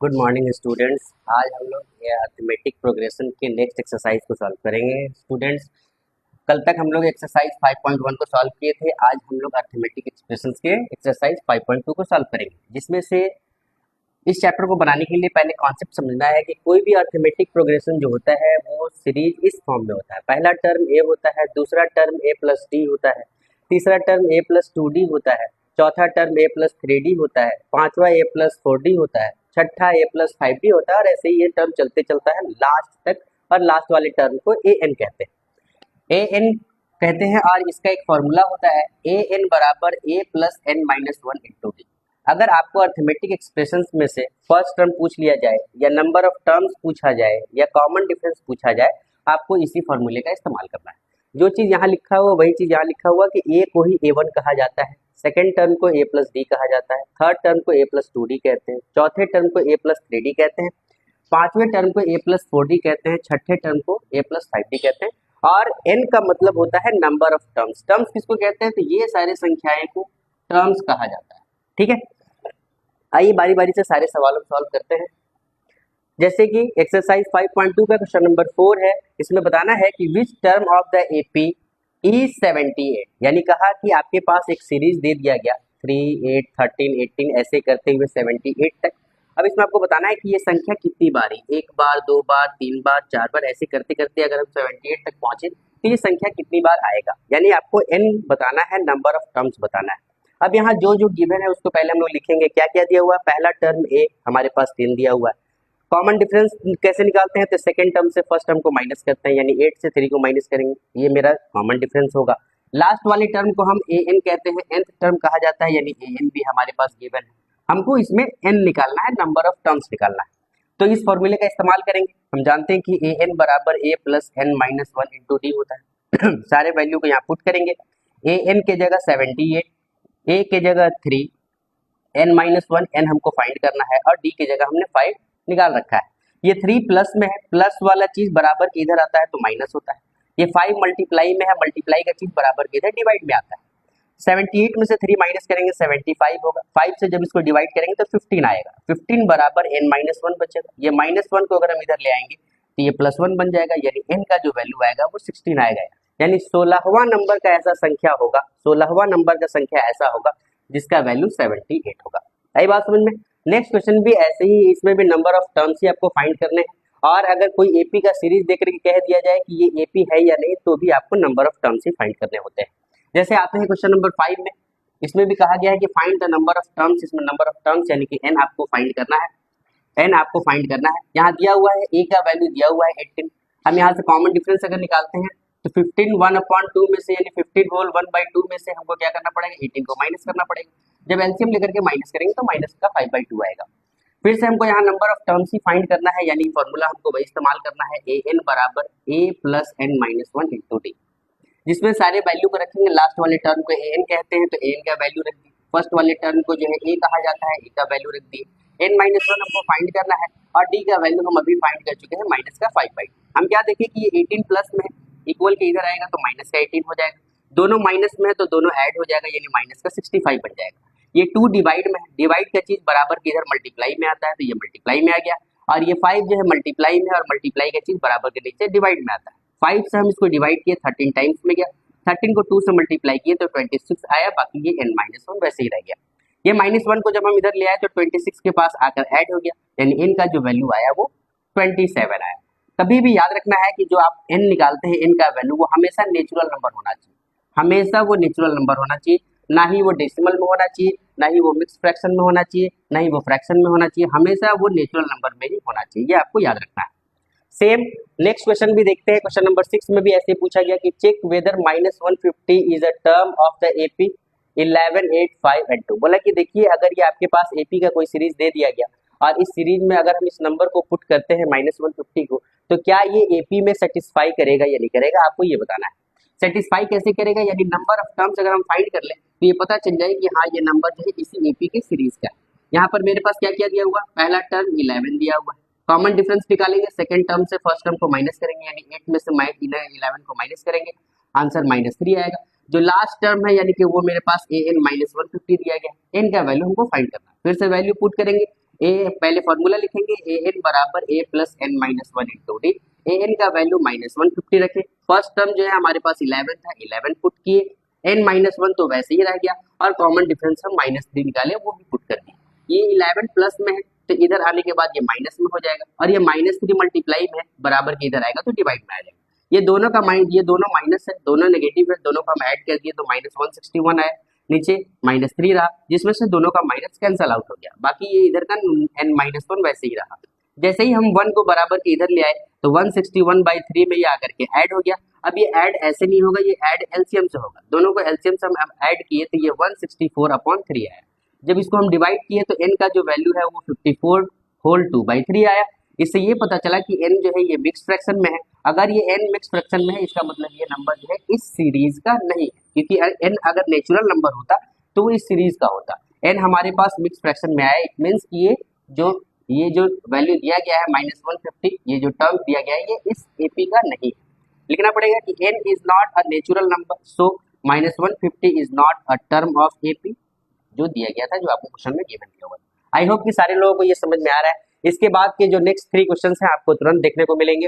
Good morning students. आज हम लोग अर्थमेटिक प्रोग्रेशन के नेक्स्ट एक्सरसाइज को सॉल्व करेंगे। स्टूडेंट्स, कल तक हम लोग एक्सरसाइज 5.1 को सॉल्व किए थे। आज हम लोग अर्थमेटिक एक्सप्रेशंस के एक्सरसाइज 5.2 को सॉल्व करेंगे, जिसमें से इस चैप्टर को बनाने के लिए पहले कॉन्सेप्ट समझना है कि कोई भी अर्थमेटिक प्रोग्रेशन जो होता है वो सीरीज इस फॉर्म में होता है। पहला टर्म ए होता है, दूसरा टर्म ए प्लस डी होता है, तीसरा टर्म ए प्लस 2d होता है, चौथा टर्म ए प्लस 3d होता है, पांचवा ए प्लस 4d होता है, छठा ए प्लस 5d होता है, और ऐसे ही ये टर्म चलते चलता है लास्ट तक। और लास्ट वाले टर्म को ए एन कहते हैं। ए एन कहते हैं और इसका एक फॉर्मूला होता है ए एन बराबर A plus N minus one into D. अगर आपको अर्थमेटिक एक्सप्रेशंस में से फर्स्ट टर्म पूछ लिया जाए या नंबर ऑफ टर्म्स पूछा जाए या कॉमन डिफरेंस पूछा जाए, आपको इसी फॉर्मूले का इस्तेमाल करना है। जो चीज़ यहाँ लिखा हुआ वही चीज़ यहाँ लिखा हुआ कि ए को ही ए1 कहा जाता है, सेकेंड टर्म को ए प्लस डी कहा जाता है, थर्ड टर्म को ए प्लस 2d कहते हैं, चौथे टर्म को ए प्लस 3d कहते हैं, पांचवें टर्म को ए प्लस 4d कहते हैं, छठे टर्म को ए प्लस 5d कहते हैं। और n का मतलब होता है नंबर ऑफ टर्म्स। टर्म्स किसको कहते हैं? तो ये सारी संख्याएं को टर्म्स कहा जाता है। ठीक है, आइए बारी बारी से सारे सवालों को सॉल्व करते हैं। जैसे कि एक्सरसाइज 5.2 का क्वेश्चन नंबर 4 है। इसमें बताना है कि which term of the AP is 78, यानी कहा कि आपके पास एक सीरीज दे दिया गया 3, 8, 13, 18 ऐसे करते हुए 78 तक। अब इसमें आपको बताना है कि ये संख्या कितनी बार है, एक बार, दो बार, तीन बार, चार बार, ऐसे करते करते अगर हम 78 तक पहुंचे तो ये संख्या कितनी बार आएगा, यानी आपको n बताना है, नंबर ऑफ टर्म्स बताना है। अब यहाँ जो जो गिवन है उसको पहले हम लोग लिखेंगे। क्या क्या दिया हुआ है? पहला टर्म ए हमारे पास 3 दिया हुआ है। कॉमन डिफरेंस कैसे निकालते हैं? तो सेकंड टर्म से फर्स्ट टर्म को माइनस करते हैं, यानी 8 से 3 को माइनस करेंगे, ये मेरा कॉमन डिफरेंस होगा। लास्ट वाले टर्म को हम ए एन कहते हैं, nth टर्म कहा जाता है, यानी ए एन भी हमारे पास गिवन है। हमको इसमें n निकालना है, नंबर ऑफ टर्म्स निकालना है। तो इस फॉर्मूले का इस्तेमाल करेंगे। हम जानते हैं कि ए एन बराबर A plus N minus one into D होता है। सारे वैल्यू को यहाँ पुट करेंगे। ए एन के जगह 78, ए के जगह 3, n माइनस वन एन हमको फाइंड करना है, और d के जगह हमने 5 निकाल रखा है। ये 3 प्लस में है, प्लस वाला चीज बराबर के इधर आता है तो माइनस होता है। ये 5 मल्टीप्लाई में है, मल्टीप्लाई का चीज बराबर के इधर डिवाइड में आता है। 78 में से 3 माइनस करेंगे 75 होगा। 5 से जब इसको डिवाइड करेंगे तो 15 आएगा। 15 बराबर n माइनस वन बचेगा। ये माइनस वन को अगर हम इधर ले आएंगे तो ये प्लस वन बन जाएगा, यानी n का जो वैल्यू आएगा वो 16 आएगा। यानी 16वां नंबर का ऐसा संख्या होगा, 16वां नंबर का संख्या ऐसा होगा जिसका वैल्यू 78 होगा। आई बात समझ में? नेक्स्ट क्वेश्चन भी ऐसे ही, इसमें भी नंबर ऑफ टर्म्स ही आपको फाइंड करने हैं। और अगर कोई एपी का सीरीज देख करके कह दिया जाए कि ये एपी है या नहीं, तो भी आपको number of terms he find करने होते हैं। जैसे आते हैं क्वेश्चन नंबर 5 में, इसमें भी कहा गया है कि find the number of terms. इसमें नंबर ऑफ टर्म्स यानी कि n आपको फाइंड करना है, n आपको फाइंड करना है। यहाँ दिया हुआ है a का वैल्यू दिया हुआ है 18। हम यहाँ से कॉमन डिफरेंस अगर निकालते हैं तो 15 1/2 में से, यानी 15 होल 1/2 में से हमको क्या करना पड़ेगा? 18 को माइनस करना पड़ेगा। जब एलसीएम लेकर के माइनस करेंगे तो माइनस का 5/2 आएगा। फिर से हमको यहाँ number of terms he find करना है, यानी फॉर्मूला हमको वही इस्तेमाल करना है, ए एन बराबर A plus N minus one into D, जिसमें सारे वैल्यू को रखेंगे। लास्ट वाले टर्म को ए एन कहते हैं तो ए एन का वैल्यू रख दी, फर्स्ट वाले टर्म को जो है ए कहा जाता है, ए का वैल्यू रख दिए। एन माइनस वन हमको फाइंड करना है, और डी का वैल्यू हम अभी फाइंड कर चुके हैं, माइनस का 5/2। हम क्या देखें कि ये 18 प्लस में है, इक्वल के इधर आएगा तो माइनस का 18 हो जाएगा। दोनों माइनस में है तो दोनों ऐड हो जाएगा, यानी माइनस का 65 बन जाएगा। ये 2 डिवाइड में है, डिवाइड का चीज बराबर के इधर मल्टीप्लाई में आता है तो ये मल्टीप्लाई में आ गया। और ये 5 जो है मल्टीप्लाई में है, और मल्टीप्लाई का चीज बराबर के नीचे डिवाइड में आता है। 5 से हम इसको डिवाइड किए 13 टाइम्स में गया, 13 को 2 से मल्टीप्लाई किए तो 26 आया, बाकी ये n माइनस वन वैसे ही रह गया। ये माइनस वन को जब हम इधर ले आए तो 26 के पास आकर ऐड हो गया, यानी n का जो वैल्यू आया वो 27 आया। कभी भी याद रखना है कि जो आप n निकालते हैं, n का वैल्यू वो हमेशा नेचुरल नंबर होना चाहिए, हमेशा वो नेचुरल नंबर होना चाहिए, ना ही वो डेसिमल में होना चाहिए, ना ही वो मिक्स फ्रैक्शन में होना चाहिए, ना ही वो फ्रैक्शन में होना चाहिए, हमेशा वो नेचुरल नंबर में ही होना चाहिए, ये आपको याद रखना है। सेम नेक्स्ट क्वेश्चन भी देखते हैं। क्वेश्चन नंबर 6 में भी ऐसे पूछा गया कि check whether -150 is a term of the AP 11, 8, 5 and 2। बोला कि देखिए अगर ये आपके पास एपी का कोई सीरीज दे दिया गया और इस सीरीज में अगर हम इस नंबर को पुट करते हैं -150 को, तो क्या ये एपी में सेटिस्फाई करेगा या नहीं करेगा, आपको ये बताना है। सेटिस्फाई कैसे करेगा, यानी नंबर ऑफ टर्म्स अगर हम फाइंड कर ले तो ये पता चल जाए कि हाँ ये नंबर जो है इसी एपी के सीरीज का है। यहाँ पर मेरे पास क्या क्या दिया हुआ, पहला टर्म 11 दिया हुआ है। कॉमन डिफरेंस निकालेंगे, सेकंड टर्म से फर्स्ट टर्म को माइनस करेंगे, यानी 8 में से 11 को माइनस करेंगे, आंसर -3 आएगा। जो लास्ट टर्म है यानी कि वो मेरे पास ए एन -150 दिया गया, एन का वैल्यू हमको फाइंड करना है। फिर से वैल्यू पुट करेंगे, ए पहले फॉर्मूला लिखेंगे ए एन बराबर A plus N minus one into D. A N का वैल्यू -150 रखे। फर्स्ट टर्म जो है हमारे पास 11 था, 11 पुट किए, एन माइनस वन तो वैसे ही रह गया और कॉमन डिफरेंस हम -3 निकाले वो भी पुट कर दिए। ये 11 प्लस में है तो इधर आने के बाद ये माइनस में हो जाएगा और ये -3 मल्टीप्लाई में है बराबर के इधर आएगा तो डिवाइड में आ जाएगा। ये दोनों का ये दोनों माइनस है, दोनों नेगेटिव है, दोनों का हम ऐड कर दिए तो -161 आया, नीचे -3 रहा जिसमें से दोनों का माइनस कैंसल आउट हो गया, बाकी ये इधर का n-1 वैसे ही रहा। जैसे ही हम 1 को बराबर के इधर ले आए तो 161/3 में ये आकर के ऐड हो गया। अब ये ऐड ऐसे नहीं होगा, ये ऐड एलसीएम से होगा, दोनों को एलसीएम से हम ऐड किए तो ये 164/3 आया। जब इसको हम डिवाइड किए तो n का जो वैल्यू है वो 54 होल 2/3 आया। इससे ये पता चला कि n जो है ये मिक्स फ्रैक्शन में है। अगर ये n मिक्स फ्रैक्शन में है इसका मतलब ये नंबर जो है इस सीरीज का नहीं है, क्योंकि n अगर नेचुरल नंबर होता तो वो इस सीरीज का होता। n हमारे पास मिक्स फ्रैक्शन में आया, इट मीन्स कि ये जो वैल्यू दिया गया है -150, ये जो टर्म दिया गया है ये इस एपी का नहीं है। लिखना पड़ेगा कि n is not a natural number, so -150 is not a term of AP, जो दिया गया था, जो आपको क्वेश्चन में गिवन किया हुआ है। आई होप कि सारे लोगों को ये समझ में आ रहा है। इसके बाद के जो नेक्स्ट 3 क्वेश्चन हैं आपको तुरंत देखने को मिलेंगे।